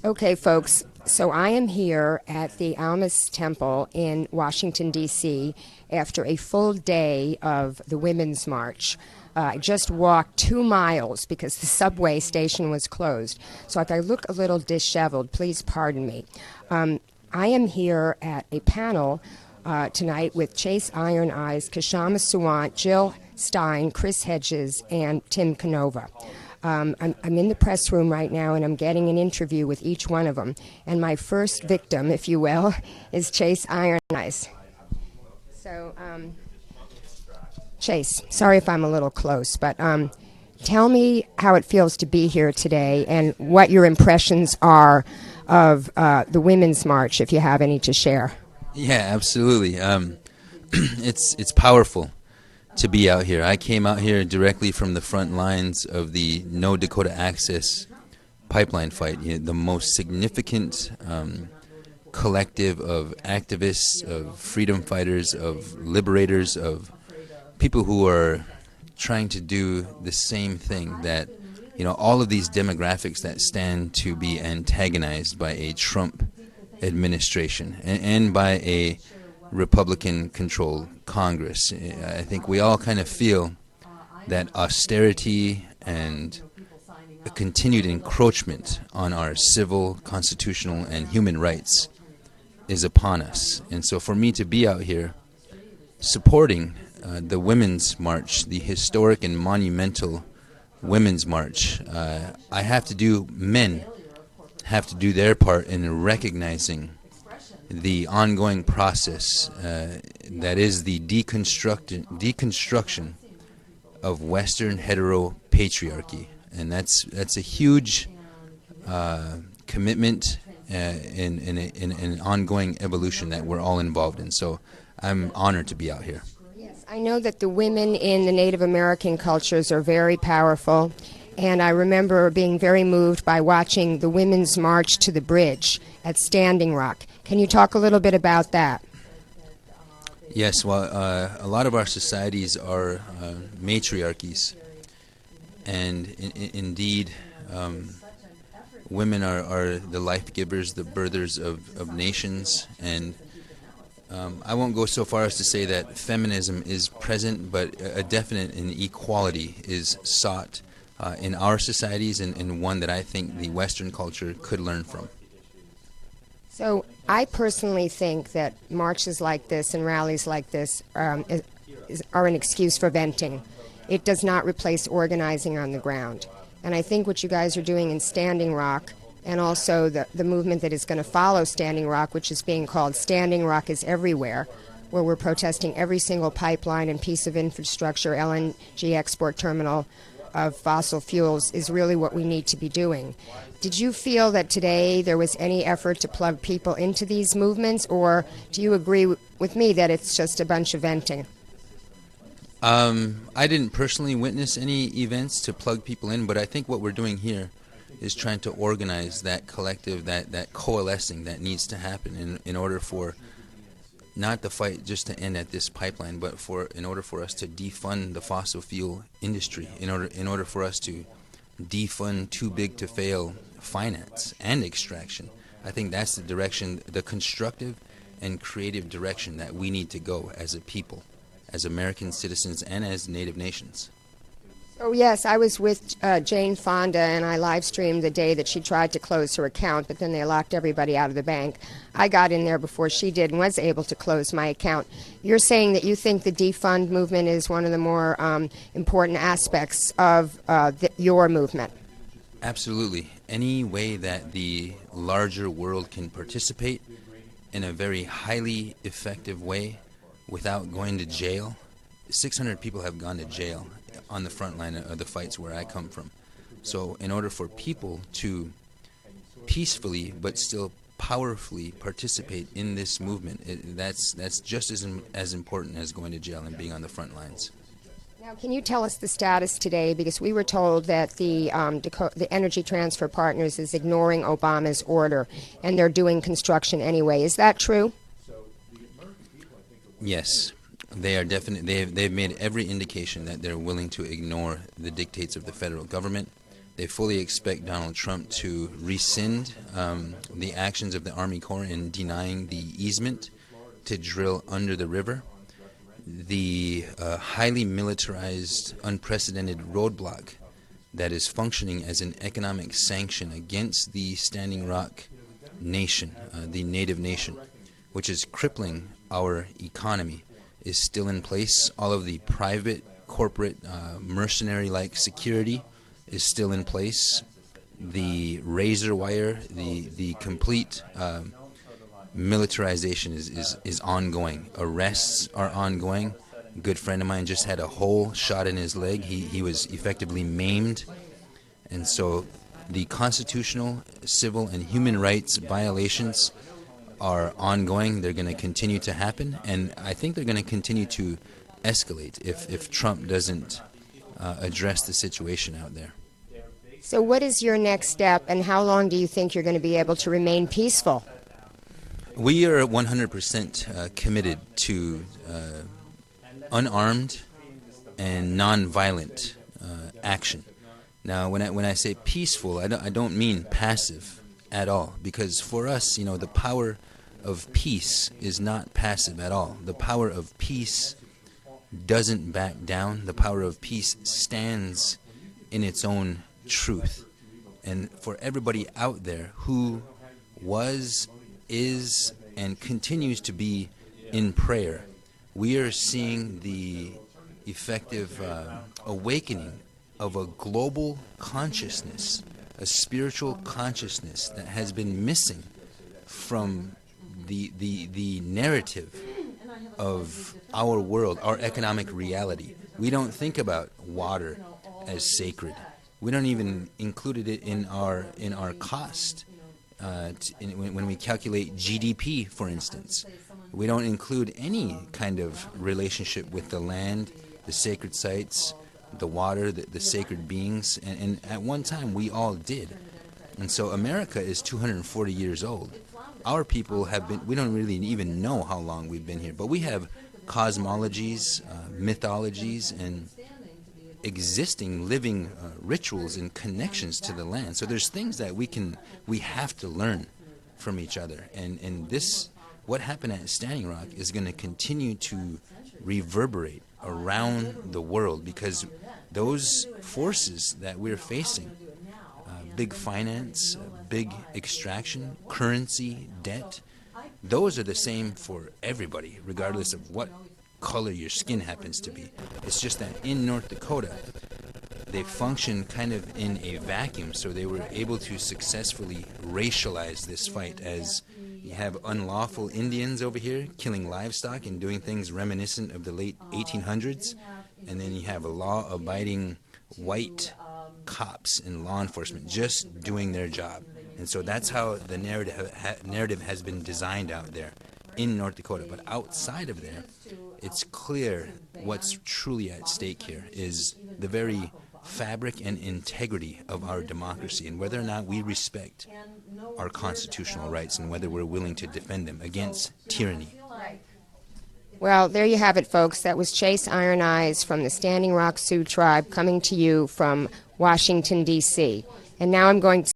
Okay, folks, so I am here at the Almas Temple in Washington, D.C., after a full day of the Women's March. I just walked 2 miles because the subway station was closed. So if I look a little disheveled, please pardon me. I am here at a panel tonight with Chase Iron Eyes, Kashama Sawant, Jill Stein, Chris Hedges, and Tim Canova. I'm in the press room right now, and I'm getting an interview with each one of them. And my first victim, if you will, is Chase Iron Eyes. So, Chase, sorry if I'm a little close, but tell me how it feels to be here today and what your impressions are of the Women's March, if you have any to share. Yeah, absolutely. It's powerful to be out here. I came out here directly from the front lines of the No Dakota Access Pipeline fight, the most significant collective of activists, of freedom fighters, of liberators, of people who are trying to do the same thing that, all of these demographics that stand to be antagonized by a Trump administration and by a Republican-controlled Congress. I think we all kind of feel that austerity and a continued encroachment on our civil, constitutional, and human rights is upon us. And so for me to be out here supporting the Women's March, the historic and monumental Women's March, men have to do their part in recognizing the ongoing process that is the deconstruction of Western heteropatriarchy, and that's a huge commitment in an ongoing evolution that we're all involved in. So I'm honored to be out here. Yes, I know that the women in the Native American cultures are very powerful. And I remember being very moved by watching the Women's March to the Bridge at Standing Rock. Can you talk a little bit about that? Yes, well, a lot of our societies are matriarchies. And indeed, women are the life givers, the birthers of nations. And I won't go so far as to say that feminism is present, but a definite inequality is sought in our societies, and one that I think the Western culture could learn from. So I personally think that marches like this and rallies like this are an excuse for venting. It does not replace organizing on the ground. And I think what you guys are doing in Standing Rock, and also the movement that is going to follow Standing Rock, which is being called Standing Rock is Everywhere, where we're protesting every single pipeline and piece of infrastructure, LNG export terminal, of fossil fuels, is really what we need to be doing. Did you feel that today there was any effort to plug people into these movements, or do you agree with me that it's just a bunch of venting? I didn't personally witness any events to plug people in, but I think what we're doing here is trying to organize that collective, that coalescing that needs to happen in order for not the fight just to end at this pipeline, but in order for us to defund the fossil fuel industry, in order for us to defund too big to fail finance and extraction. I think that's the direction, the constructive and creative direction that we need to go as a people, as American citizens and as native nations. Oh, yes, I was with Jane Fonda, and I live streamed the day that she tried to close her account, but then they locked everybody out of the bank. I got in there before she did and was able to close my account. You're saying that you think the defund movement is one of the more important aspects of your movement. Absolutely. Any way that the larger world can participate in a very highly effective way without going to jail. 600 people have gone to jail on the front line of the fights where I come from. So in order for people to peacefully but still powerfully participate in this movement, that's just as important as going to jail and being on the front lines. Now, can you tell us the status today? Because we were told that the Energy Transfer Partners is ignoring Obama's order, and they're doing construction anyway. Is that true? Yes. They are definitely. They've made every indication that they're willing to ignore the dictates of the federal government. They fully expect Donald Trump to rescind the actions of the Army Corps in denying the easement to drill under the river. The highly militarized, unprecedented roadblock that is functioning as an economic sanction against the Standing Rock nation, the native nation, which is crippling our economy, is still in place. All of the private, corporate, mercenary-like security is still in place. The razor wire, the complete militarization is ongoing. Arrests are ongoing. A good friend of mine just had a hole shot in his leg. He was effectively maimed. And so the constitutional, civil, and human rights violations are ongoing. They're going to continue to happen. And I think they're going to continue to escalate if Trump doesn't address the situation out there. So what is your next step, and how long do you think you're going to be able to remain peaceful? We are 100% committed to unarmed and nonviolent action. Now, when I say peaceful, I don't mean passive at all, because for us, the power of peace is not passive at all. The power of peace doesn't back down. The power of peace stands in its own truth. And for everybody out there who was, is, and continues to be in prayer, we are seeing the effective awakening of a global consciousness, a spiritual consciousness that has been missing from the narrative of our world, our economic reality. We don't think about water as sacred. We don't even include it in our cost. When we calculate GDP, for instance, we don't include any kind of relationship with the land, the sacred sites, the water, the sacred beings, and at one time we all did. And so America is 240 years old. Our people have been, we don't really even know how long we've been here, but we have cosmologies, mythologies, and existing living rituals and connections to the land. So there's things that we have to learn from each other. And this, what happened at Standing Rock, is going to continue to reverberate around the world, because those forces that we're facing, big finance, big extraction, currency, debt, those are the same for everybody, regardless of what color your skin happens to be. It's just that in North Dakota, they function kind of in a vacuum, so they were able to successfully racialize this fight, as you have unlawful Indians over here killing livestock and doing things reminiscent of the late 1800s, and then you have law-abiding white cops and law enforcement just doing their job. And so that's how the narrative has been designed out there in North Dakota. But outside of there, it's clear what's truly at stake here is the very fabric and integrity of our democracy, and whether or not we respect our constitutional rights and whether we're willing to defend them against tyranny. Well, there you have it, folks. That was Chase Iron Eyes from the Standing Rock Sioux tribe, coming to you from Washington, D.C. And now I'm going to